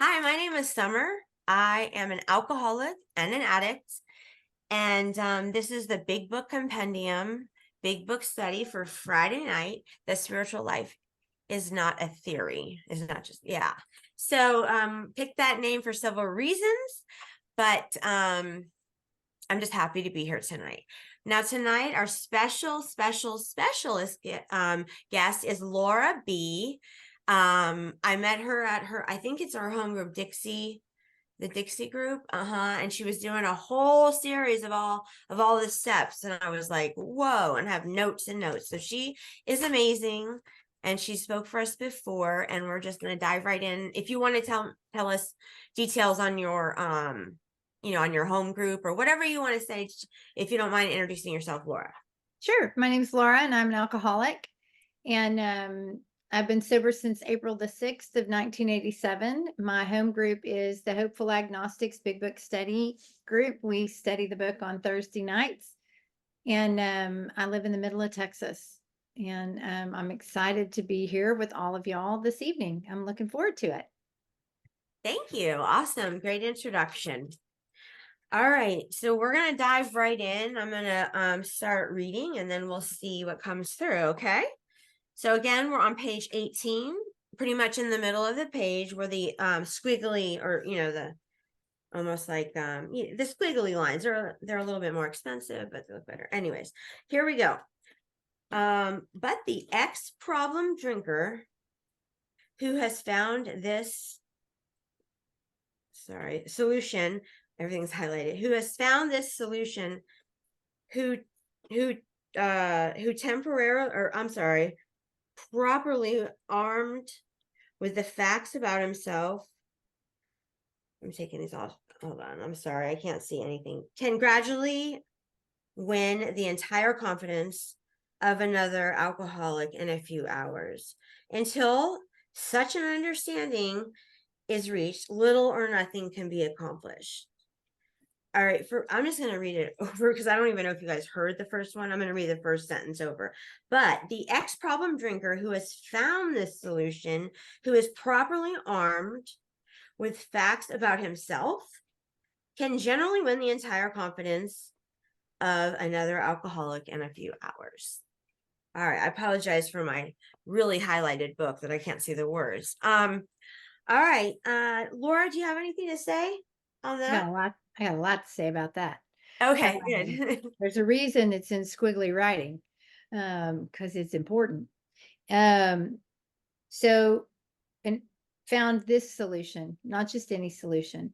Hi, my name is Summer. I am an alcoholic and an addict, and this is the Big Book Compendium, Big Book Study for Friday night. The spiritual life is not a theory. It's not just, yeah. So pick that name for several reasons, but I'm just happy to be here tonight. Now, tonight, our specialist guest is Laura B. I met her at I think it's our home group, the Dixie group. And she was doing a whole series of all the steps. And I was like, whoa, and have notes and notes. So she is amazing. And she spoke for us before, and we're just going to dive right in. If you want to tell us details on your on your home group or whatever you want to say, if you don't mind introducing yourself, Laura. Sure. My name's Laura, and I'm an alcoholic. And I've been sober since April the 6th of 1987. My home group is the Hopeful Agnostics Big Book Study Group. We study the book on Thursday nights. And I live in the middle of Texas. And I'm excited to be here with all of y'all this evening. I'm looking forward to it. Thank you. Awesome. Great introduction. All right, so we're gonna dive right in. I'm gonna start reading, and then we'll see what comes through. Okay. So again, we're on page 18, pretty much in the middle of the page where the squiggly, or the almost like the squiggly lines are, they're a little bit more expensive, but they look better. Anyways, here we go. But the ex-problem drinker who has found this solution, everything's highlighted, who has found this solution, who who temporarily, or I'm sorry, properly armed with the facts about himself. I'm taking these off. Hold on. I'm sorry. I can't see anything. Can gradually win the entire confidence of another alcoholic in a few hours. Until such an understanding is reached, little or nothing can be accomplished. All right, I'm just going to read it over because I don't even know if you guys heard the first one. I'm going to read the first sentence over. But the ex-problem drinker who has found this solution, who is properly armed with facts about himself, can generally win the entire confidence of another alcoholic in a few hours. All right, I apologize for my really highlighted book that I can't see the words. All right, Laura, do you have anything to say on I got that? a lot. I got a lot to say about that. Okay, good. There's a reason it's in squiggly writing, because it's important. Um, so, and found this solution, not just any solution,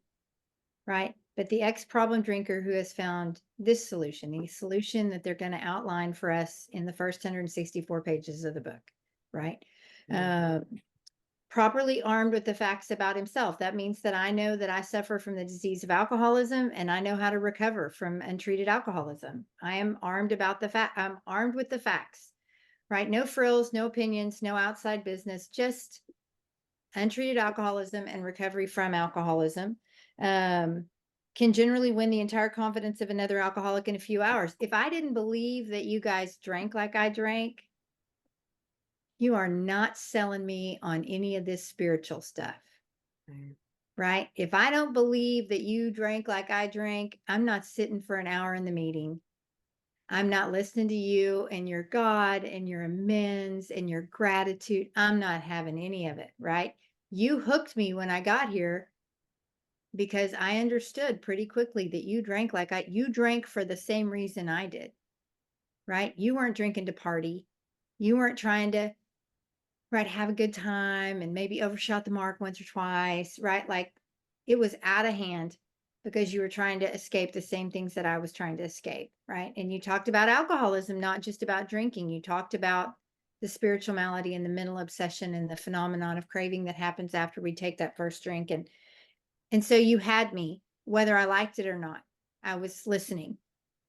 right? But the ex-problem drinker who has found this solution, the solution that they're going to outline for us in the first 164 pages of the book, right? Properly armed with the facts about himself. That means that I know that I suffer from the disease of alcoholism, and I know how to recover from untreated alcoholism. I am armed about the fact. I'm armed with the facts, right? No frills, no opinions, no outside business, just untreated alcoholism and recovery from alcoholism. Can generally win the entire confidence of another alcoholic in a few hours. If I didn't believe that you guys drank like I drank, you are not selling me on any of this spiritual stuff. Right? If I don't believe that you drank like I drank, I'm not sitting for an hour in the meeting. I'm not listening to you and your God and your amends and your gratitude. I'm not having any of it, right? You hooked me when I got here because I understood pretty quickly that you drank you drank for the same reason I did, right? You weren't drinking to party. You weren't trying to, right, have a good time and maybe overshot the mark once or twice, right? Like it was out of hand because you were trying to escape the same things that I was trying to escape, right? And you talked about alcoholism, not just about drinking. You talked about the spiritual malady and the mental obsession and the phenomenon of craving that happens after we take that first drink. And so you had me, whether I liked it or not. I was listening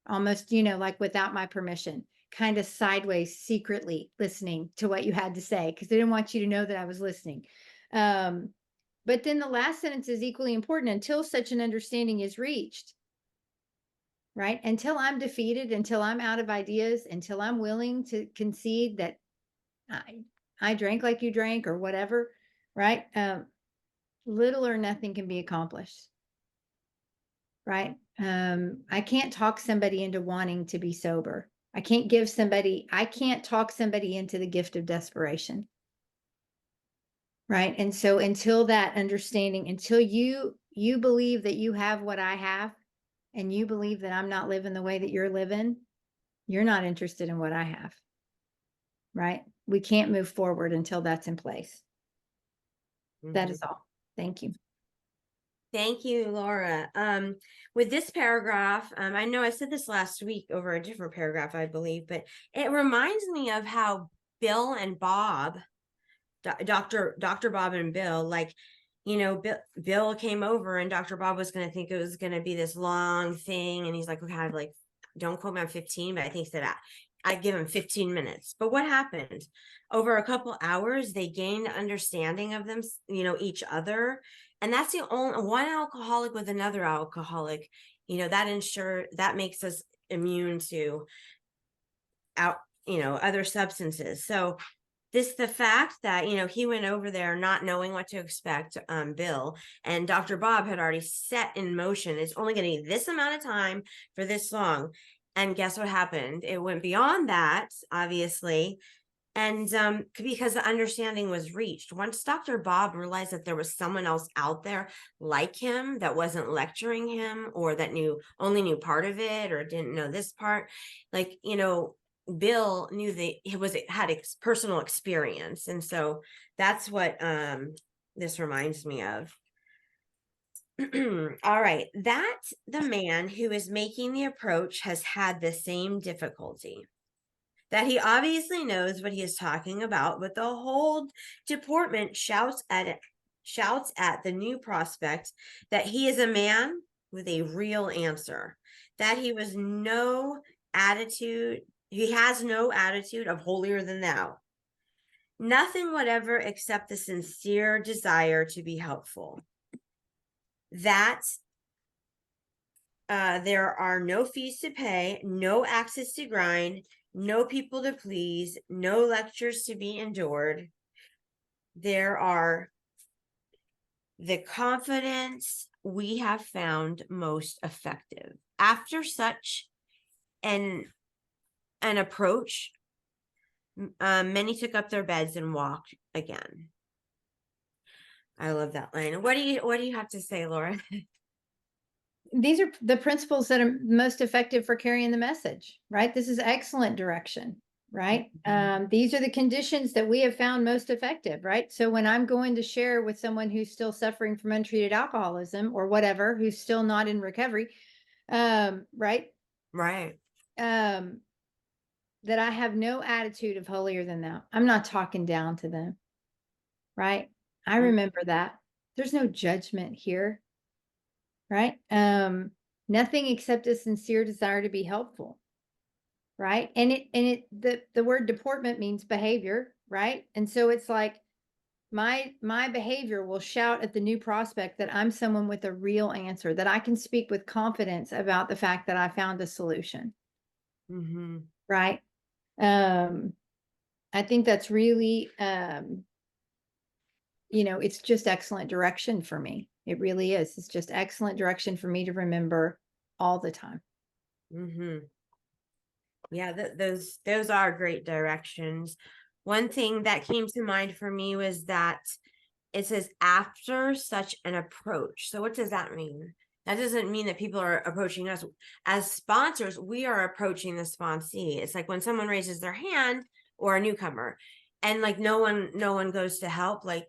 almost, like without my permission, kind of sideways, secretly listening to what you had to say because I didn't want you to know that I was listening. But then the last sentence is equally important: until such an understanding is reached, right? Until I'm defeated, until I'm out of ideas, until I'm willing to concede that I drank like you drank or whatever, right? little or nothing can be accomplished. Right? I can't talk somebody into wanting to be sober. I can't talk somebody into the gift of desperation. Right? And so until that understanding, until you believe that you have what I have, and you believe that I'm not living the way that you're living, you're not interested in what I have. Right? We can't move forward until that's in place. That Mhm. is all. Thank you. Thank you, Laura. With this paragraph, I know I said this last week over a different paragraph, I believe, but it reminds me of how Bill and Bob, Dr. Bob and Bill, like, Bill came over and Dr. Bob was going to think it was going to be this long thing. And he's like, okay, I have like, don't quote me on 15, but I think that I give him 15 minutes. But what happened? Over a couple hours, they gained understanding of them, each other. And that's the only one alcoholic with another alcoholic, that makes us immune to other substances. So the fact that he went over there not knowing what to expect, Bill, and Dr. Bob had already set in motion, it's only going to be this amount of time for this long. And guess what happened? It went beyond that, obviously. And because the understanding was reached, once Dr. Bob realized that there was someone else out there like him that wasn't lecturing him, or that only knew part of it, or didn't know this part, like, Bill knew that had personal experience. And so that's what this reminds me of. All right, that the man who is making the approach has had the same difficulty, that he obviously knows what he is talking about, but the whole deportment shouts at the new prospect that he is a man with a real answer, that he has no attitude of holier than thou, nothing whatever except the sincere desire to be helpful, that there are no fees to pay, no axes to grind, no people to please, no lectures to be endured. There are the confidence we have found most effective. After such an approach, many took up their beds and walked again. I love that line. What do you have to say, Laura? These are the principles that are most effective for carrying the message, right? This is excellent direction, right? These are the conditions that we have found most effective, right? So when I'm going to share with someone who's still suffering from untreated alcoholism or whatever, who's still not in recovery, right? Right. That I have no attitude of holier than thou. I'm not talking down to them, right? I remember that. There's no judgment here, right? Nothing except a sincere desire to be helpful, right? And the word deportment means behavior, right? And so it's like my behavior will shout at the new prospect that I'm someone with a real answer, that I can speak with confidence about the fact that I found a solution, right? I think that's really, it's just excellent direction for me. It really is. It's just excellent direction for me to remember all the time. Yeah, those are great directions. One thing that came to mind for me was that it says after such an approach. So what does that mean? That doesn't mean that people are approaching us as sponsors. We are approaching the sponsee. It's like when someone raises their hand, or a newcomer, and like no one goes to help, like,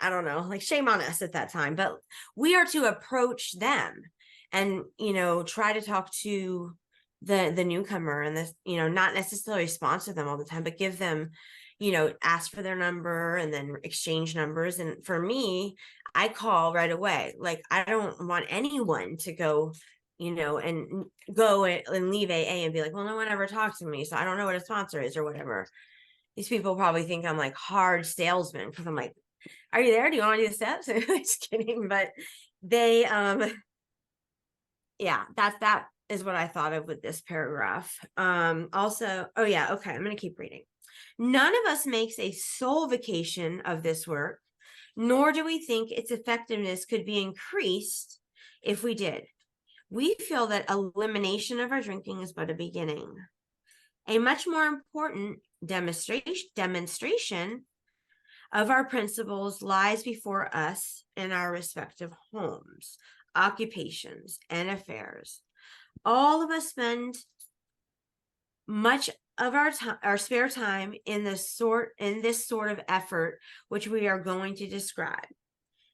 I don't know, like, shame on us at that time. But we are to approach them and, try to talk to the newcomer, and this, not necessarily sponsor them all the time, but give them, ask for their number and then exchange numbers. And for me, I call right away. Like, I don't want anyone to go, and go and leave AA and be like, well, no one ever talked to me, so I don't know what a sponsor is or whatever. These people probably think I'm like hard salesman, because I'm like, are you there? Do you want to do the steps? Just kidding. But they, yeah, that is what I thought of with this paragraph. Also, oh yeah, okay, I'm going to keep reading. None of us makes a sole vacation of this work, nor do we think its effectiveness could be increased if we did. We feel that elimination of our drinking is but a beginning. A much more important demonstration of our principles lies before us in our respective homes, occupations, and affairs. All of us spend much of our spare time in this sort of effort, which we are going to describe.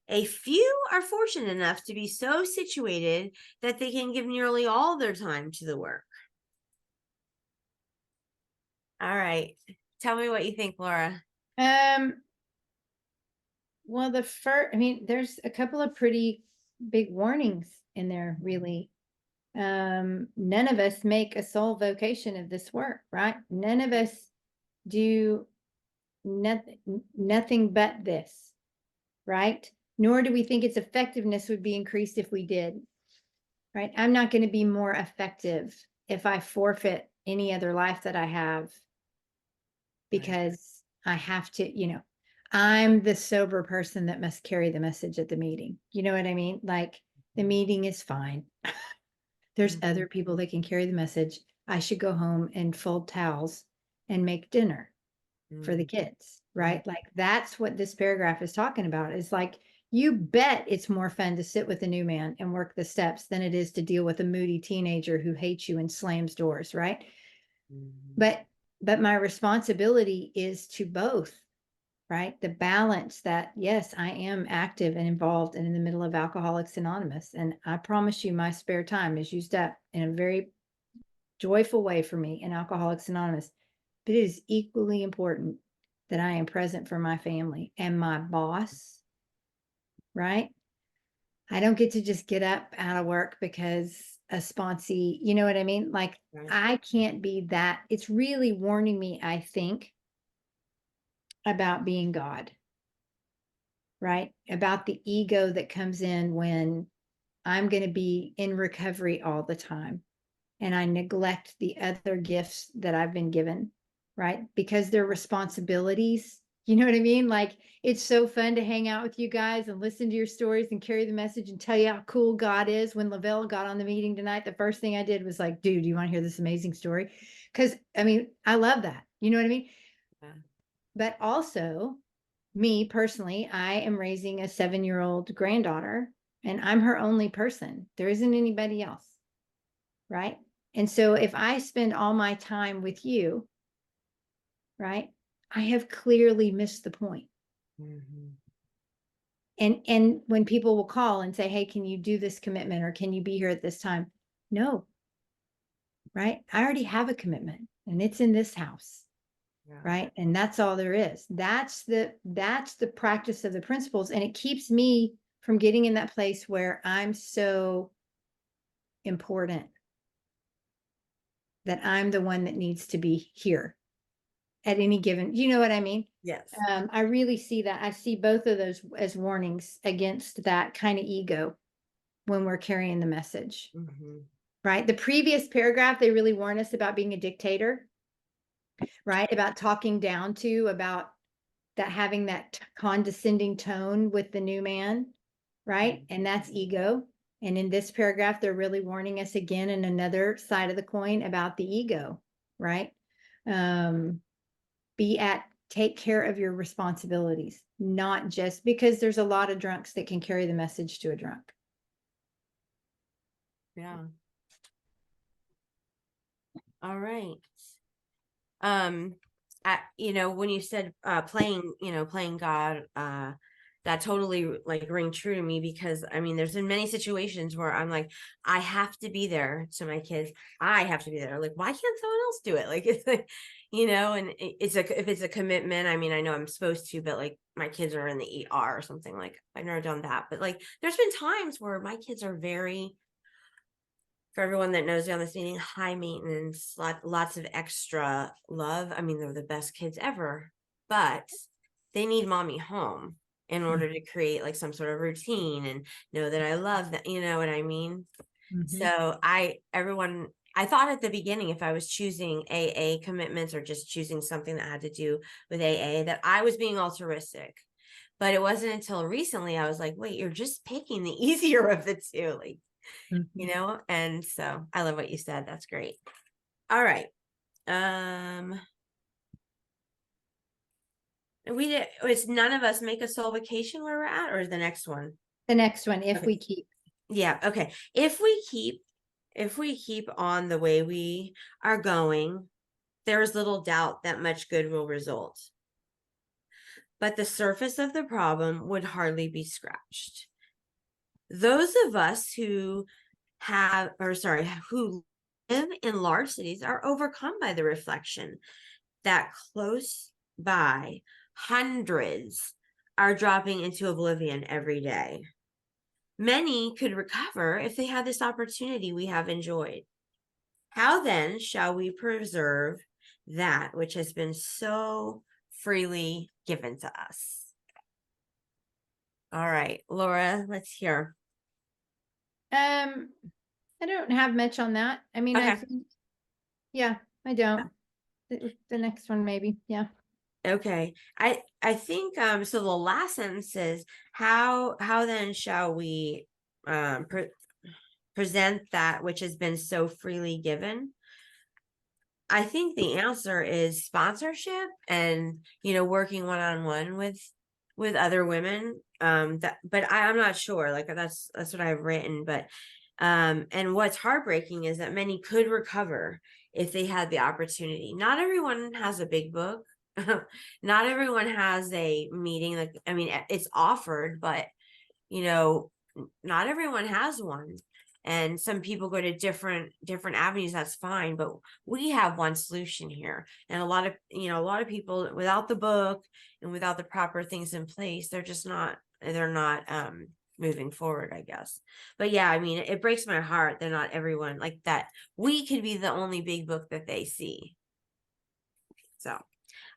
A few are fortunate enough to be so situated that they can give nearly all their time to the work. All right. Tell me what you think, Laura. Well, there's a couple of pretty big warnings in there, really. None of us make a sole vocation of this work, right? None of us do nothing but this, right? Nor do we think its effectiveness would be increased if we did, right? I'm not going to be more effective if I forfeit any other life that I have because I have to, I'm the sober person that must carry the message at the meeting. You know what I mean? Like the meeting is fine. There's other people that can carry the message. I should go home and fold towels and make dinner for the kids, right? Like that's what this paragraph is talking about. Is like, you bet it's more fun to sit with a new man and work the steps than it is to deal with a moody teenager who hates you and slams doors, right? But my responsibility is to both, right? The balance that, yes, I am active and involved and in the middle of Alcoholics Anonymous. And I promise you my spare time is used up in a very joyful way for me in Alcoholics Anonymous. But it is equally important that I am present for my family and my boss, right? I don't get to just get up out of work because a sponsee, you know what I mean? Like I can't be that. It's really warning me, I think, about being God, right? About the ego that comes in when I'm going to be in recovery all the time and I neglect the other gifts that I've been given, right? Because they're responsibilities. You know what I mean? Like it's so fun to hang out with you guys and listen to your stories and carry the message and tell you how cool God is. When Lavelle got on the meeting tonight, the first thing I did was like, dude, do you want to hear this amazing story? Because I love that. You know what I mean? Yeah. But also, me personally, I am raising a 7-year-old granddaughter and I'm her only person. There isn't anybody else. Right. And so if I spend all my time with you, right, I have clearly missed the point. And when people will call and say, hey, can you do this commitment or can you be here at this time? No. Right. I already have a commitment and it's in this house. Yeah. Right. And that's all there is. That's the practice of the principles. And it keeps me from getting in that place where I'm so important that I'm the one that needs to be here at any given, you know what I mean? Yes. I really see that. I see both of those as warnings against that kind of ego when we're carrying the message, right? The previous paragraph, they really warn us about being a dictator, right? About talking down to, about that having that condescending tone with the new man, right? And that's ego. And in this paragraph, they're really warning us again in another side of the coin about the ego, right? Take care of your responsibilities, not just because there's a lot of drunks that can carry the message to a drunk. Yeah. All right. When you said playing God, that totally like ring true to me because there's been many situations where I'm like, I have to be there to my kids. I have to be there. Like, why can't someone else do it? Like, it's like, and if it's a commitment, I know I'm supposed to, but like my kids are in the ER or something, like I've never done that. But like, there's been times where my kids are very, for everyone that knows me on this meeting, high maintenance, lots of extra love. They're the best kids ever, but they need mommy home in order to create like some sort of routine and know that I love that, you know what I mean? So I thought at the beginning, if I was choosing AA commitments or just choosing something that had to do with AA, that I was being altruistic. But it wasn't until recently I was like, wait, you're just picking the easier of the two, like, Mhm. and so I love what you said. That's great. All right. We did, it's none of us make a soul vacation where we're at, or the next one? The next one, if Okay. we keep. Yeah, okay. If we keep on the way we are going, there is little doubt that much good will result. But the surface of the problem would hardly be scratched. Those of us who who live in large cities are overcome by the reflection that close by hundreds are dropping into oblivion every day. Many could recover if they had this opportunity we have enjoyed. How then shall we preserve that which has been so freely given to us? All right, Laura, let's hear. Um, I don't have much on that. I mean, I Okay. think, yeah, I don't. The next one, maybe. Yeah. Okay. I think so the last sentence is how then shall we present that which has been so freely given? I think the answer is sponsorship and working one-on-one with other women. But I'm not sure. Like that's what I've written. But and what's heartbreaking is that many could recover if they had the opportunity. Not everyone has a big book. Not everyone has a meeting. Like, I mean, it's offered, but not everyone has one. And some people go to different avenues. That's fine, but we have one solution here. And a lot of people without the book and without the proper things in place, they're not moving forward, I guess. But yeah, I mean, it breaks my heart that not everyone like that. We could be the only big book that they see. So,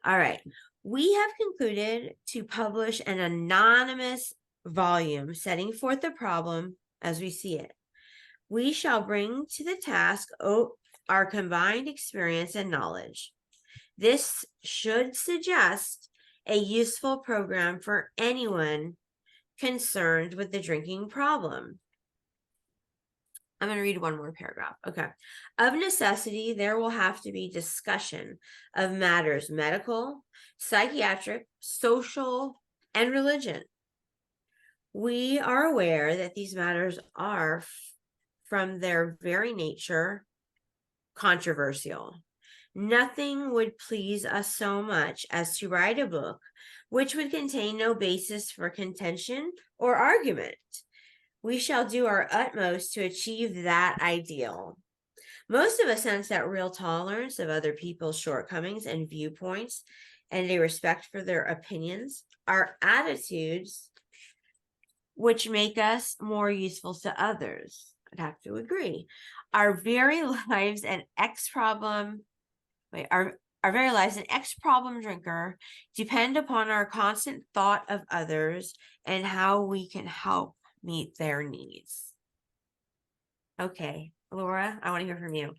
all right. We have concluded to publish an anonymous volume setting forth the problem as we see it. We shall bring to the task our combined experience and knowledge. This should suggest a useful program for anyone concerned with the drinking problem. I'm going to read one more paragraph. Okay. Of necessity, there will have to be discussion of matters medical, psychiatric, social, and religion. We are aware that these matters are, from their very nature, controversial. Nothing would please us so much as to write a book which would contain no basis for contention or argument. We shall do our utmost to achieve that ideal. Most of us sense that real tolerance of other people's shortcomings and viewpoints and a respect for their opinions are attitudes which make us more useful to others. I'd have to agree. Our very lives an ex-problem, our very lives an ex-problem drinker depend upon our constant thought of others and how we can help meet their needs. Okay, Laura, I want to hear from you.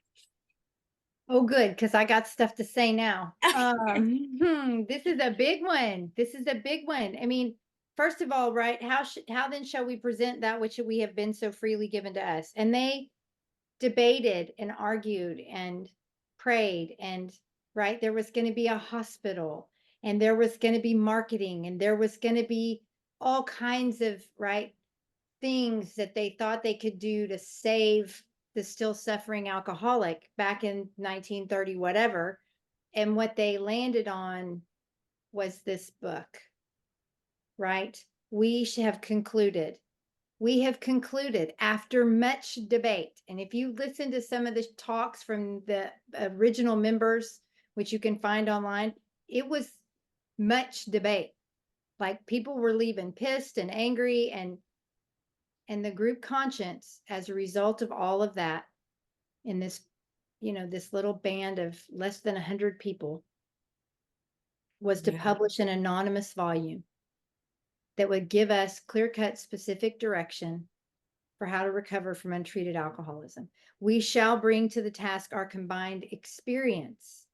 Oh, good, because I got stuff to say now. This is a big one. This is a big one. I mean, first of all, right? How then shall we present that which we have been so freely given to us? And they debated and argued and prayed, and right, there was going to be a hospital, and there was going to be marketing, and there was going to be all kinds of things that they thought they could do to save the still suffering alcoholic back in 1930 whatever. And what they landed on was this book. Right, we have concluded after much debate. And if you listen to some of the talks from the original members, which you can find online, it was much debate. Like, people were leaving pissed and angry, and the group conscience, as a result of all of that, in this, this little band of less than 100 people, was to Yeah. publish an anonymous volume that would give us clear-cut, specific direction for how to recover from untreated alcoholism. We shall bring to the task our combined experience,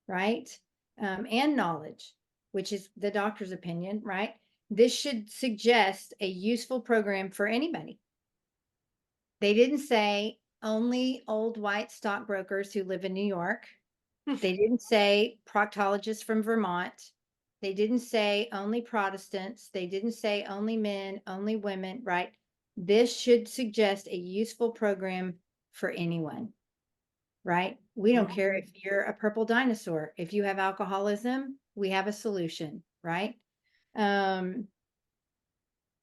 right? And knowledge. which is the doctor's opinion, right? This should suggest a useful program for anybody. They didn't say only old white stockbrokers who live in New York. They didn't say proctologists from Vermont. They didn't say only Protestants. They didn't say only men, only women, right? This should suggest a useful program for anyone, right? We don't care if you're a purple dinosaur. If you have alcoholism, we have a solution, right? But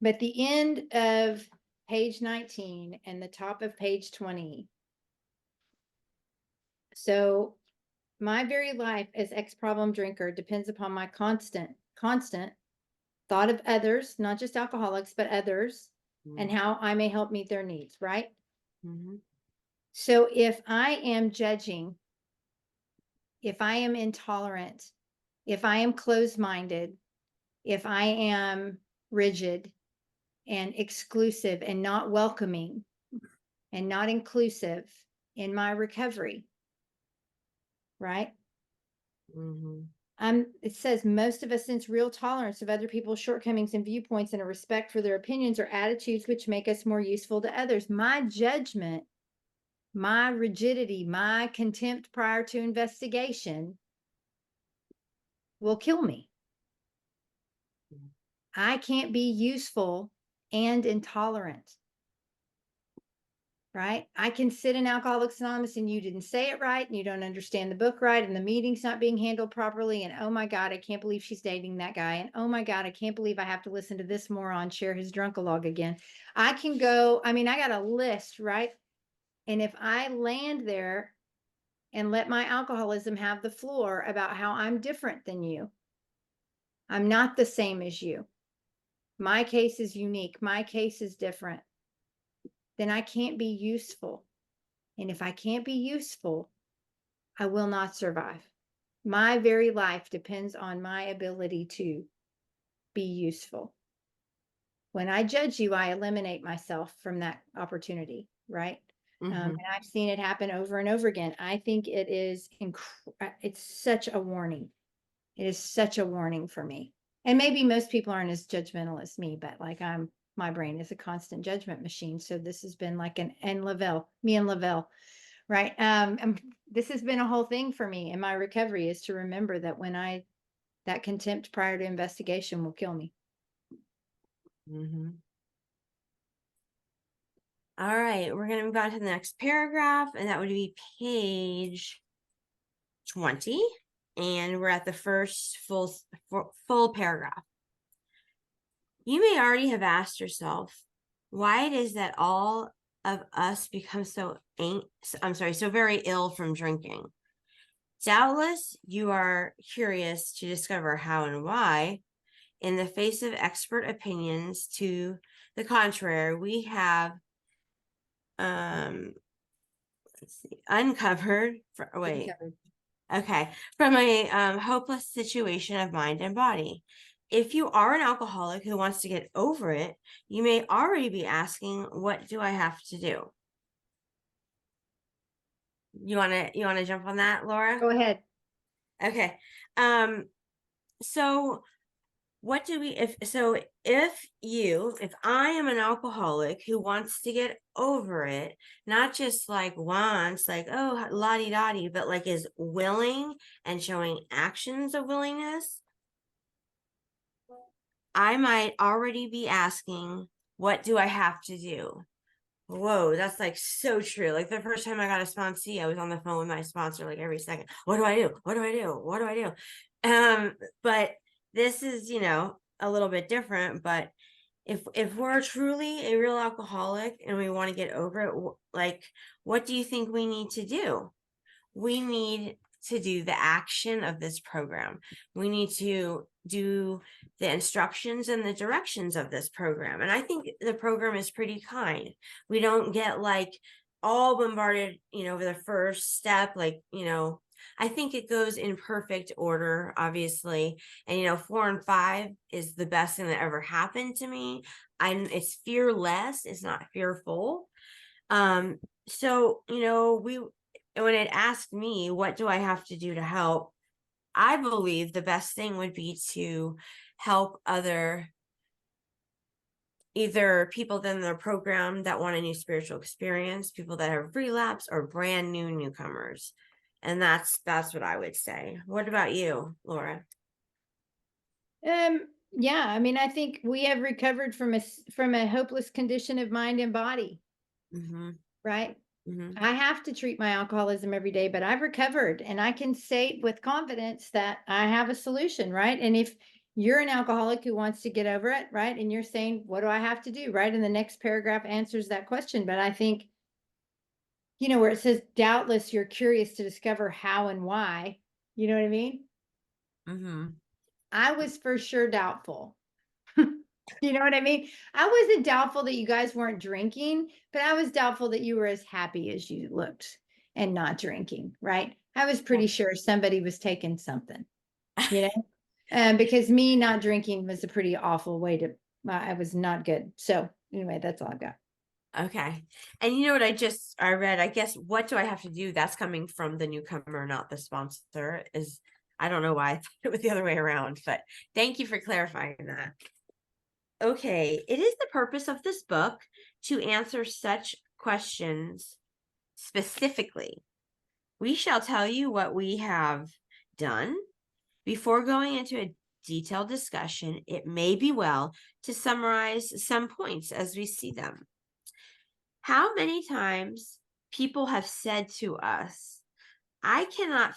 the end of page 19 and the top of page 20. So my very life as ex-problem drinker depends upon my constant thought of others, not just alcoholics, but others, and how I may help meet their needs, right? So if I am judging, if I am intolerant, if I am closed-minded, if I am rigid and exclusive and not welcoming and not inclusive in my recovery, right? It says most of us sense real tolerance of other people's shortcomings and viewpoints and a respect for their opinions or attitudes which make us more useful to others. My judgment, my rigidity, my contempt prior to investigation will kill me. I can't be useful and intolerant, right? I can sit in Alcoholics Anonymous and you didn't say it right and you don't understand the book right and the meeting's not being handled properly and oh my God, I can't believe she's dating that guy and oh my God, I can't believe I have to listen to this moron share his drunkalog again. I can go, I mean, I got a list, right? And if I land there and let my alcoholism have the floor about how I'm different than you, I'm not the same as you. My case is unique. My case is different. Then I can't be useful. And if I can't be useful, I will not survive. My very life depends on my ability to be useful. When I judge you, I eliminate myself from that opportunity, right? And I've seen it happen over and over again. I think it is, it's such a warning. It is such a warning for me. And maybe most people aren't as judgmental as me, but like my brain is a constant judgment machine. So this has been like me and Lavelle, right? And this has been a whole thing for me in my recovery is to remember that that contempt prior to investigation will kill me. All right, we're going to move on to the next paragraph, and that would be page 20. And we're at the first full paragraph. You may already have asked yourself why it is that all of us become so very ill from drinking. Doubtless, you are curious to discover how and why, in the face of expert opinions to the contrary, we have uncovered from a hopeless situation of mind and body. If you are an alcoholic who wants to get over it, you may already be asking, what do I have to do? You want to jump on that, Laura? Go ahead. Okay. So what do we, if I am an alcoholic who wants to get over it, not just like wants, like, oh, la-di-da-di, but like is willing and showing actions of willingness, I might already be asking, what do I have to do? Whoa, that's like so true. Like the first time I got a sponsee, I was on the phone with my sponsor like every second. What do I do? What do I do? What do I do? But this is, a little bit different. But if we're truly a real alcoholic and we want to get over it, like, what do you think we need to do? We need to do the action of this program. We need to do the instructions and the directions of this program. And I think the program is pretty kind. We don't get like all bombarded, over the first step, like, I think it goes in perfect order, obviously. And, 4 and 5 is the best thing that ever happened to me. It's fearless. It's not fearful. So, when it asked me, what do I have to do to help? I believe the best thing would be to help either people in their program that want a new spiritual experience, people that have relapse, or brand new newcomers. And that's what I would say. What about you, Laura? Yeah, I mean, I think we have recovered from a hopeless condition of mind and body, Mm-hmm. right? Mm-hmm. I have to treat my alcoholism every day, but I've recovered and I can say with confidence that I have a solution, right? And if you're an alcoholic who wants to get over it, right? And you're saying, what do I have to do? Right. And the next paragraph answers that question. But I think, where it says, doubtless you're curious to discover how and why, you know what I mean? Mm-hmm. I was for sure doubtful. You know what I mean? I wasn't doubtful that you guys weren't drinking, but I was doubtful that you were as happy as you looked and not drinking, right? I was pretty sure somebody was taking something, you know? Because me not drinking was a pretty awful way to, I was not good. So anyway, that's all I've got. Okay. And you know what I read, I guess, what do I have to do? That's coming from the newcomer, not the sponsor. Is I don't know why I thought it was the other way around, but thank you for clarifying that. Okay, it is the purpose of this book to answer such questions specifically. We shall tell you what we have done. Before going into a detailed discussion, it may be well to summarize some points as we see them. How many times people have said to us, I cannot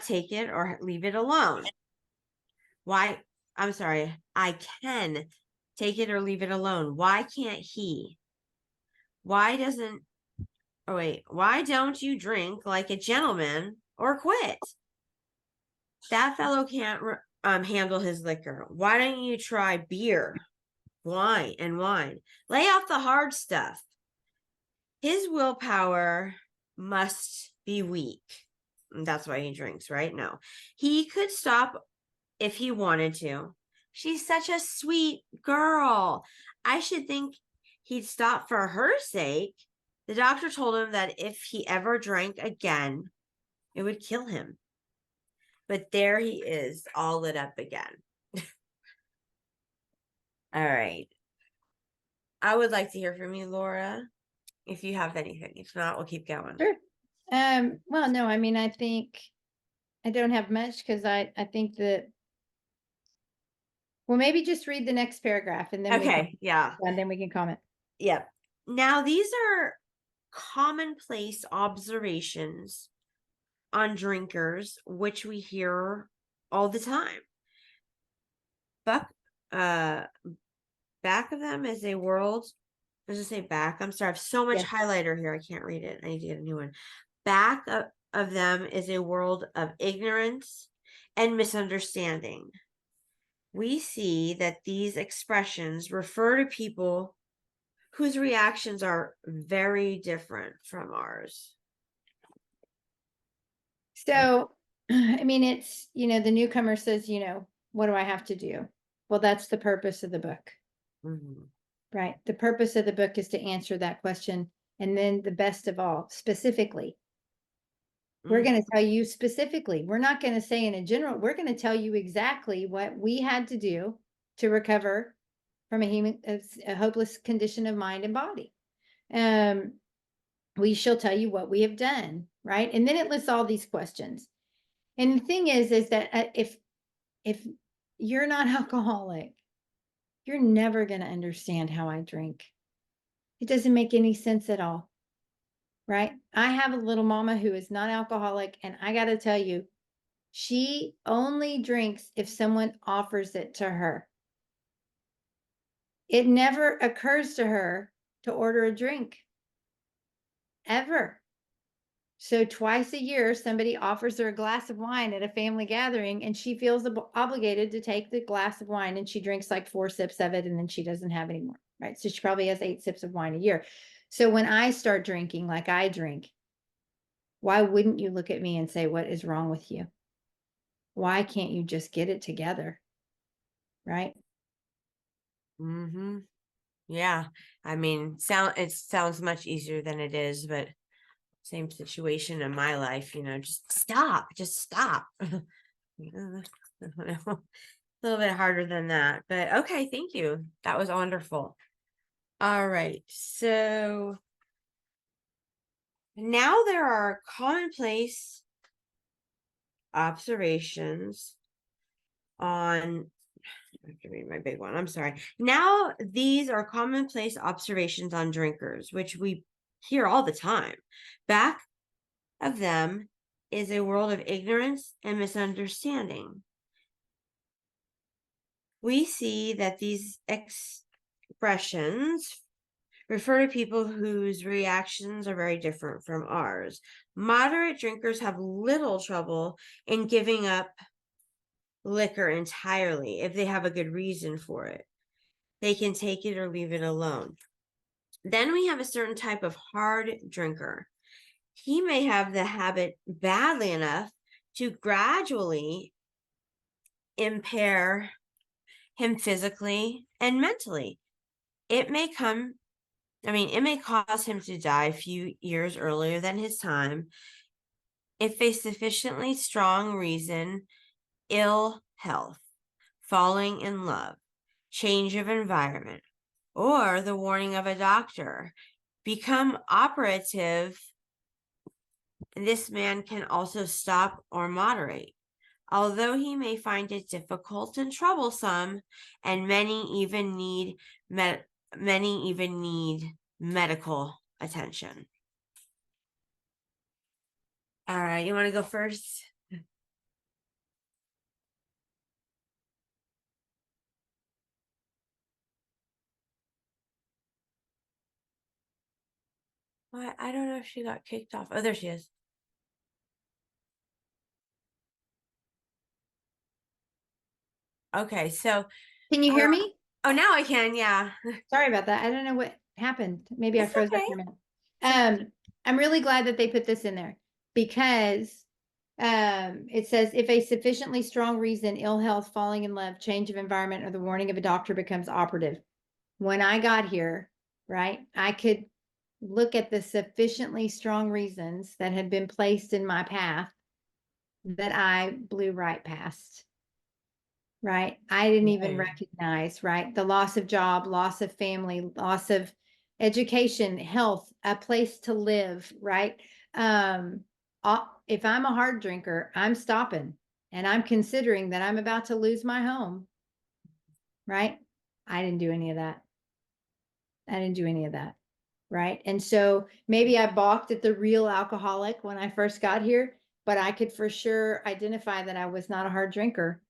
take it or leave it alone. Why? I'm sorry. I can take it or leave it alone. Why can't he? Why doesn't, oh wait, why don't you drink like a gentleman or quit? That fellow can't handle his liquor. Why don't you try beer, wine? Lay off the hard stuff. His willpower must be weak. That's why he drinks, right? No. He could stop if he wanted to. She's such a sweet girl. I should think he'd stop for her sake. The doctor told him that if he ever drank again, it would kill him. But there he is, all lit up again. All right. I would like to hear from you, Laura, if you have anything. If not, we'll keep going. Sure. Well, no, I mean, I think I don't have much because I think that, well, maybe just read the next paragraph and then Okay, yeah. and then we can comment. Yep. Now, these are commonplace observations on drinkers, which we hear all the time. But back of them is a world. Does it say back? I'm sorry, I have so much highlighter here. I can't read it. I need to get a new one. Back of them is a world of ignorance and misunderstanding. We see that these expressions refer to people whose reactions are very different from ours. So, I mean, it's, the newcomer says, what do I have to do? Well, that's the purpose of the book, Mm-hmm. right? The purpose of the book is to answer that question. And then the best of all, specifically, we're going to tell you specifically. We're not going to say in a general, we're going to tell you exactly what we had to do to recover from a hopeless condition of mind and body. We shall tell you what we have done, right? And then it lists all these questions. And the thing is that if you're not alcoholic, you're never going to understand how I drink. It doesn't make any sense at all, right? I have a little mama who is not alcoholic, and I got to tell you, she only drinks if someone offers it to her. It never occurs to her to order a drink, ever. So twice a year, somebody offers her a glass of wine at a family gathering, and she feels obligated to take the glass of wine, and she drinks like 4 sips of it, and then she doesn't have any more, right? So she probably has 8 sips of wine a year. So when I start drinking like I drink, why wouldn't you look at me and say, what is wrong with you? Why can't you just get it together? Right? Mm-hmm. Yeah. I mean, it sounds much easier than it is, but same situation in my life, just stop. A little bit harder than that, but okay, thank you. That was wonderful. All right, so now there are commonplace observations on, I have to read my big one. I'm sorry. Now these are commonplace observations on drinkers, which we hear all the time. Back of them is a world of ignorance and misunderstanding. We see that these expressions refer to people whose reactions are very different from ours. Moderate drinkers have little trouble in giving up liquor entirely if they have a good reason for it. They can take it or leave it alone. Then we have a certain type of hard drinker. He may have the habit badly enough to gradually impair him physically and mentally. It may cause him to die a few years earlier than his time if a sufficiently strong reason, ill health, falling in love, change of environment, or the warning of a doctor become operative. This man can also stop or moderate, although he may find it difficult and troublesome, and many even need medical attention. All right, you want to go first? What? I don't know if she got kicked off. Oh, there she is. Okay, so Can you hear me? oh, now I can, yeah. Sorry about that. I don't know what happened. Maybe I It's froze up okay. for a minute. I'm really glad that they put this in there because it says if a sufficiently strong reason, ill health, falling in love, change of environment, or the warning of a doctor becomes operative. When I got here, right, I could look at the sufficiently strong reasons that had been placed in my path that I blew right past. Right. I didn't even Right. recognize, right? The loss of job, loss of family, loss of education, health, a place to live, right? If I'm a hard drinker, I'm stopping and I'm considering that I'm about to lose my home, right? I didn't do any of that. Right. And so maybe I balked at the real alcoholic when I first got here, but I could for sure identify that I was not a hard drinker.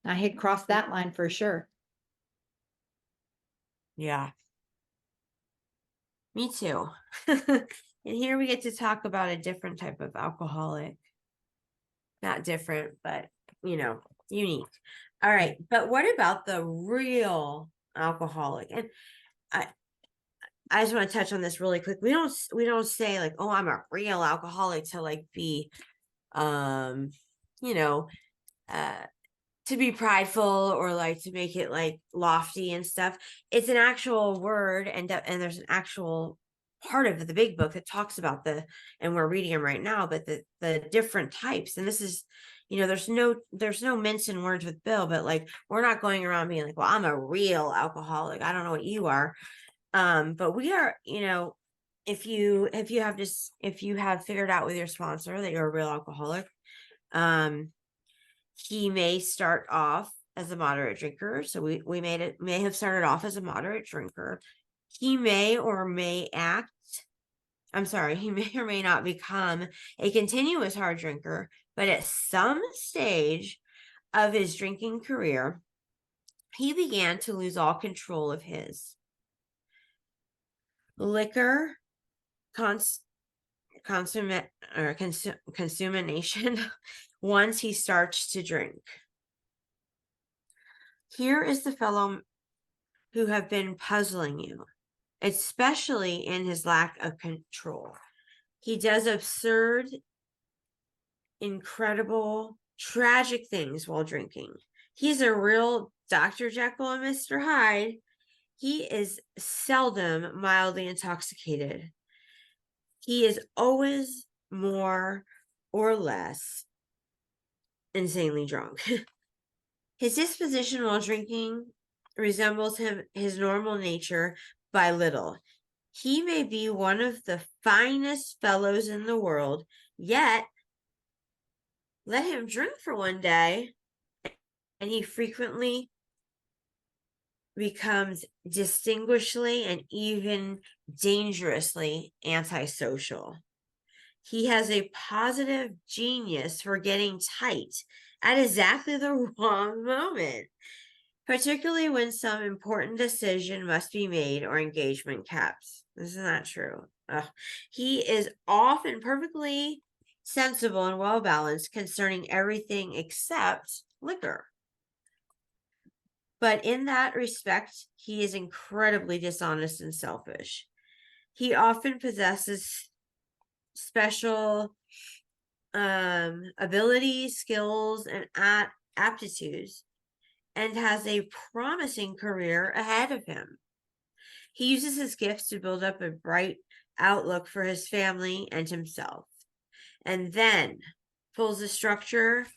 I had crossed that line for sure. Yeah. Me too. And here we get to talk about a different type of alcoholic. Not different, but unique. All right, but what about the real alcoholic? And I just want to touch on this really quick. We don't say like, oh, I'm a real alcoholic to like be you know, uh to be prideful or like to make it like lofty and stuff. It's an actual word, and there's an actual part of the big book that talks about and we're reading them right now, but the different types. And this is, there's no mincing words with Bill, but like we're not going around being like, well, I'm a real alcoholic. I don't know what you are. But we are, if you have figured out with your sponsor that you're a real alcoholic, he may start off as a moderate drinker. So we may have started off as a moderate drinker. He may or may he may or may not become a continuous hard drinker, but at some stage of his drinking career, he began to lose all control of his liquor consumation once he starts to drink. Here is the fellow who have been puzzling you, especially in his lack of control. He does absurd, incredible, tragic things while drinking. He's a real Dr. Jekyll and Mr. Hyde. He is seldom mildly intoxicated. He is always more or less insanely drunk. His disposition while drinking resembles his normal nature by little. He may be one of the finest fellows in the world, yet let him drink for one day, and he frequently becomes distinguishedly and even dangerously antisocial. He has a positive genius for getting tight at exactly the wrong moment, particularly when some important decision must be made or engagement kept. Isn't that true? Ugh. He is often perfectly sensible and well balanced concerning everything except liquor. But in that respect, he is incredibly dishonest and selfish. He often possesses special abilities, skills, and aptitudes, and has a promising career ahead of him. He uses his gifts to build up a bright outlook for his family and himself, and then pulls the structure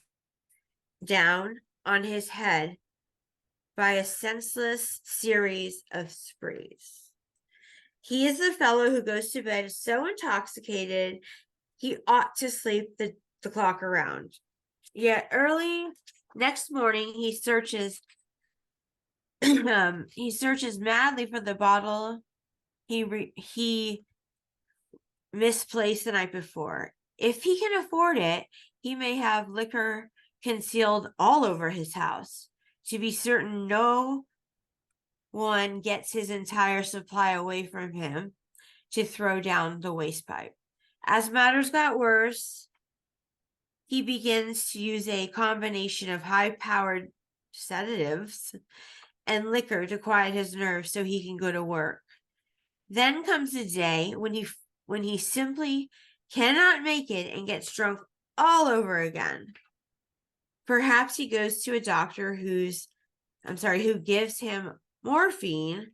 down on his head by a senseless series of sprees. He is the fellow who goes to bed so intoxicated he ought to sleep the clock around. Yet early next morning he searches he searches madly for the bottle he misplaced the night before. If he can afford it, he may have liquor concealed all over his house to be certain no one gets his entire supply away from him to throw down the waste pipe. As matters got worse, he begins to use a combination of high-powered sedatives and liquor to quiet his nerves so he can go to work. Then comes the day when he simply cannot make it and gets drunk all over again. Perhaps he goes to a doctor who gives him morphine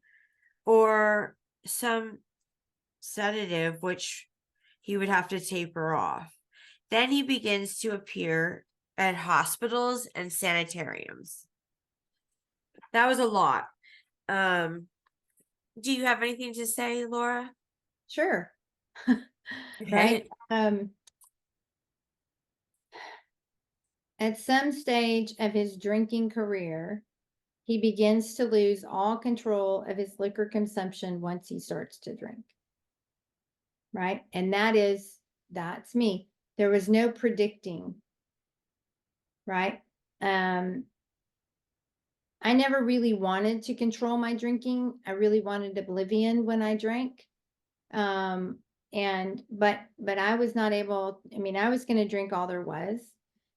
or some sedative which he would have to taper off. Then he begins to appear at hospitals and sanitariums. That was a lot. Do you have anything to say, Laura? Sure. Okay. Right. At some stage of his drinking career, he begins to lose all control of his liquor consumption once he starts to drink. Right. And that's me. There was no predicting. Right. I never really wanted to control my drinking. I really wanted oblivion when I drank. But I was not able, I mean, I was going to drink all there was.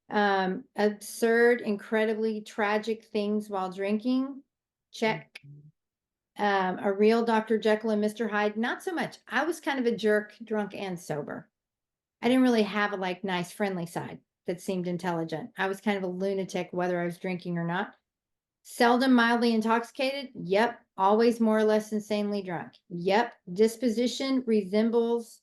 Absurd, incredibly tragic things while drinking. Check. A real Dr. Jekyll and Mr. Hyde, not so much. I was kind of a jerk, drunk and sober. I didn't really have a nice friendly side that seemed intelligent. I was kind of a lunatic, whether I was drinking or not. Seldom mildly intoxicated. Yep. Always more or less insanely drunk. Yep. Disposition resembles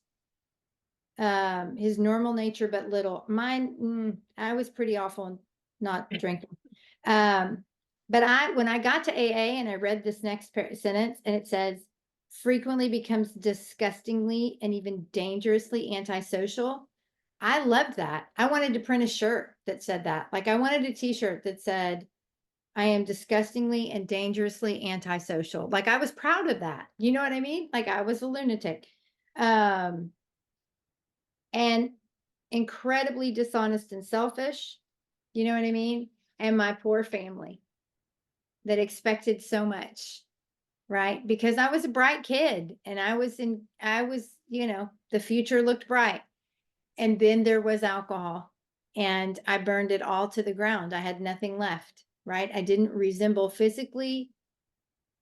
his normal nature, but little. Mine, I was pretty awful not drinking. But when I got to AA and I read this next sentence and it says, frequently becomes disgustingly and even dangerously antisocial. I loved that. I wanted to print a shirt that said that. I wanted a t-shirt that said, I am disgustingly and dangerously antisocial. I was proud of that. You know what I mean? I was a lunatic. And incredibly dishonest and selfish. You know what I mean? And my poor family that expected so much, right? Because I was a bright kid and the future looked bright. And then there was alcohol and I burned it all to the ground. I had nothing left, right? I didn't resemble physically,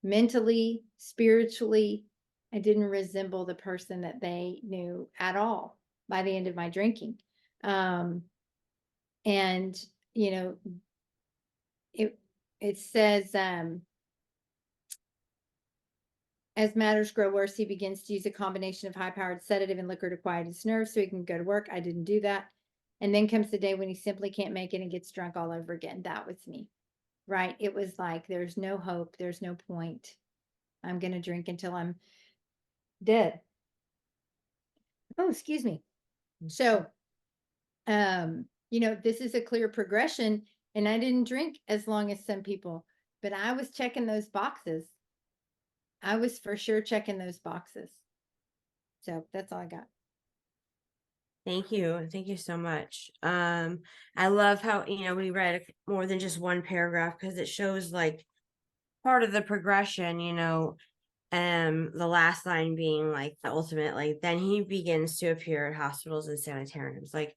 mentally, spiritually. I didn't resemble the person that they knew at all by the end of my drinking. And, it says, As matters grow worse, he begins to use a combination of high-powered sedative and liquor to quiet his nerves so he can go to work. I didn't do that. And then comes the day when he simply can't make it and gets drunk all over again. That was me, right? It was like, there's no hope. There's no point. I'm going to drink until I'm dead. Oh, excuse me. So, this is a clear progression, and I didn't drink as long as some people, but I was checking those boxes. I was for sure checking those boxes. So that's all I got. Thank you. Thank you so much. I love how, we read more than just one paragraph because it shows like part of the progression, the last line being like the ultimate, like then he begins to appear at hospitals and sanitariums. Like,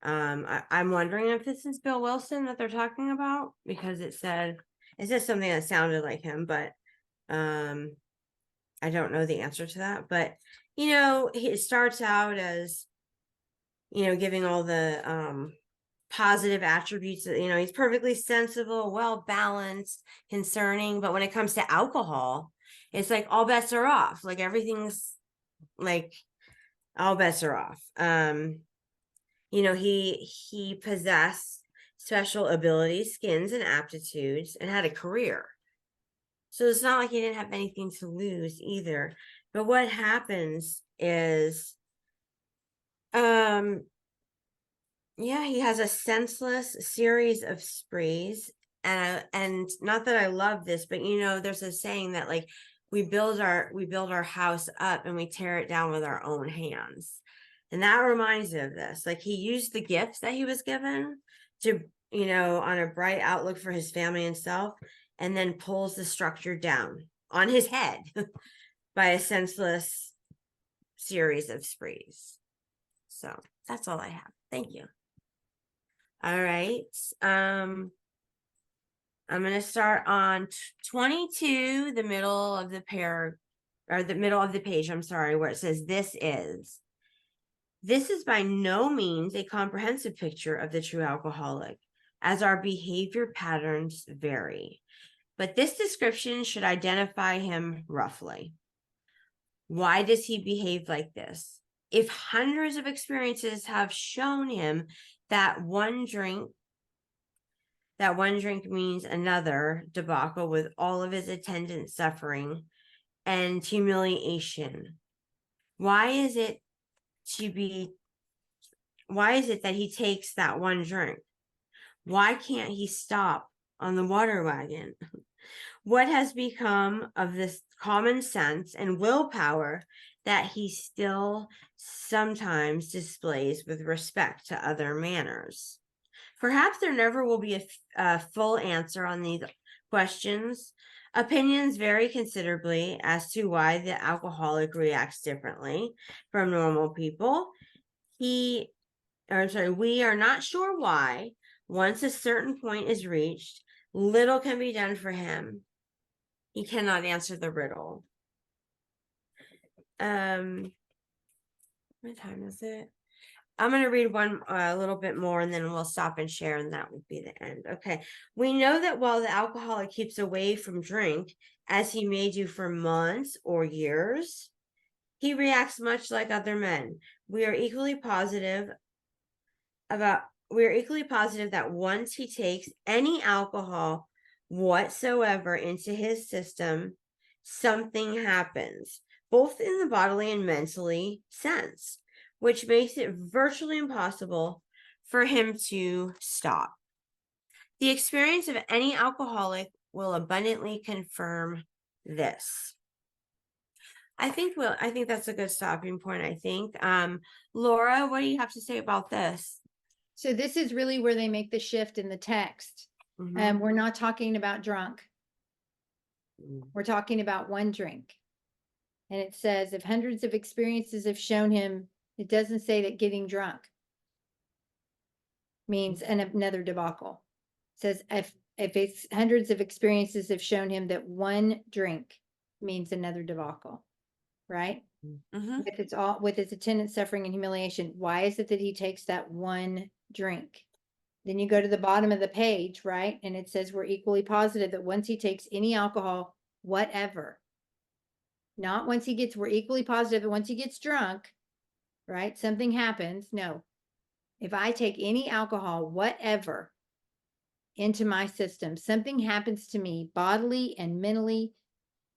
I'm wondering if this is Bill Wilson that they're talking about because it says something that sounded like him, but I don't know the answer to that. But it starts out as giving all the positive attributes that, he's perfectly sensible, well balanced, concerning. But when it comes to alcohol, it's like all bets are off. Like everything's like all bets are off. He possessed special abilities, skills, and aptitudes, and had a career. So it's not like he didn't have anything to lose either. But what happens is, he has a senseless series of sprees, and not that I love this, but there's a saying that like we build our house up and we tear it down with our own hands. And that reminds me of this. Like he used the gifts that he was given to, on a bright outlook for his family and self, and then pulls the structure down on his head by a senseless series of sprees. So that's all I have. Thank you. All right. I'm going to start on 22, the middle of the middle of the page, I'm sorry, where it says This is by no means a comprehensive picture of the true alcoholic, as our behavior patterns vary. But this description should identify him roughly. Why does he behave like this? If hundreds of experiences have shown him that one drink means another debacle with all of his attendant suffering and humiliation, why is it that he takes that one drink? Why can't he stop on the water wagon? What has become of this common sense and willpower that he still sometimes displays with respect to other manners? Perhaps there never will be a full answer on these questions. Opinions vary considerably as to why the alcoholic reacts differently from normal people. We are not sure why. Once a certain point is reached, little can be done for him. He cannot answer the riddle. What time is it? I'm going to read one a little bit more and then we'll stop and share, and that would be the end. Okay. We know that while the alcoholic keeps away from drink, as he may do for months or years, he reacts much like other men. We are equally positive that once he takes any alcohol whatsoever into his system, something happens, both in the bodily and mentally sense, which makes it virtually impossible for him to stop. The experience of any alcoholic will abundantly confirm this. I think that's a good stopping point. I think. Laura, what do you have to say about this? So this is really where they make the shift in the text. Mhm. We're not talking about drunk. We're talking about one drink. And it says, if hundreds of experiences have shown him, it doesn't say that getting drunk means another debacle. It says, if it's hundreds of experiences have shown him that one drink means another debacle, right? Mhm. With its attendant suffering and humiliation. Why is it that he takes that one drink? Then you go to the bottom of the page, right? And it says we're equally positive that once he takes any alcohol, whatever, Not once he gets, we're equally positive that once he gets drunk, right? Something happens. No. If I take any alcohol, whatever, into my system, something happens to me bodily and mentally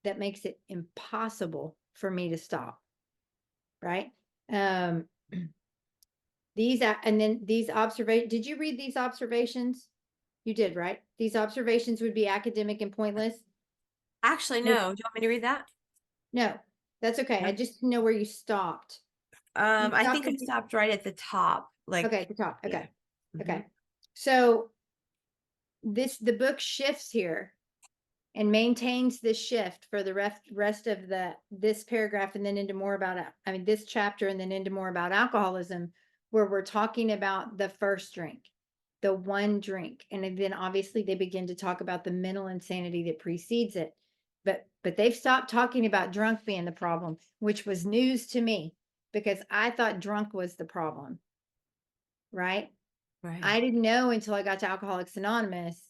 that makes it impossible for me to stop. Right. Um, and then these observations, did you read these observations? You did, right? These observations would be academic and pointless. Actually, no. Do you want me to read that? No, that's okay. I No. just know where you stopped. You I stopped think I stopped right at the top. Like, okay, at the top. yeah. Okay. Okay. So the book shifts here and maintains this shift for the rest of this paragraph and then into more about this chapter and then into more about alcoholism, where we're talking about the first drink, the one drink, and then obviously they begin to talk about the mental insanity that precedes it. But they've stopped talking about drunk being the problem, which was news to me because I thought drunk was the problem. Right? Right. I didn't know until I got to Alcoholics Anonymous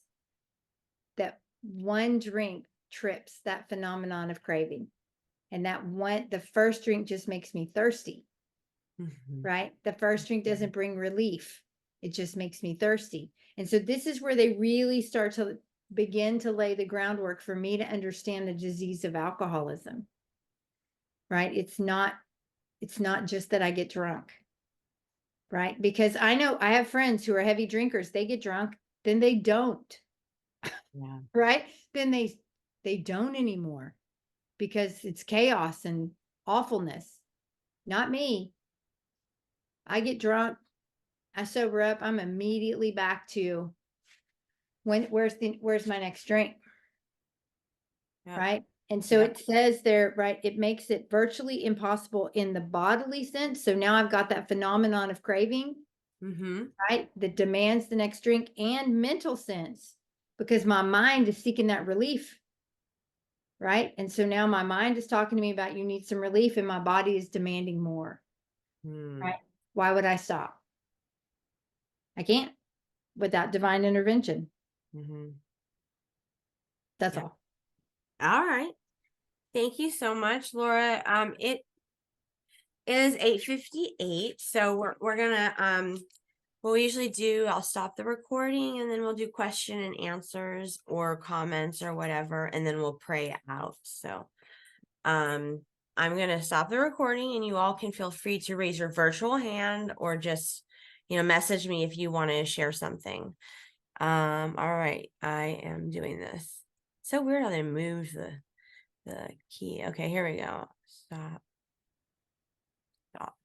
that one drink trips that phenomenon of craving. And the first drink just makes me thirsty, right? The first drink doesn't bring relief. It just makes me thirsty. And so this is where they really start to begin to lay the groundwork for me to understand the disease of alcoholism, right? It's not just that I get drunk, right? Because I know I have friends who are heavy drinkers. They get drunk, then they don't, Yeah. right? Then they don't anymore because it's chaos and awfulness. Not me. I get drunk, I sober up, I'm immediately back to where's my next drink, Yep. right? And so Yep. it says there, right, it makes it virtually impossible in the bodily sense. So now I've got that phenomenon of craving, right, that demands the next drink, and mental sense because my mind is seeking that relief, right? And so now my mind is talking to me about you need some relief and my body is demanding more, right? Why would I stop? I can't without divine intervention. That's Yep. all. All right. Thank you so much, Laura. It is 8:58, so we're gonna what we usually do, I'll stop the recording and then we'll do question and answers or comments or whatever, and then we'll pray out. So I'm gonna stop the recording and you all can feel free to raise your virtual hand or just message me if you want to share something. All right, I am doing this. So weird how they moved the key. Okay, here we go. Stop. Stop.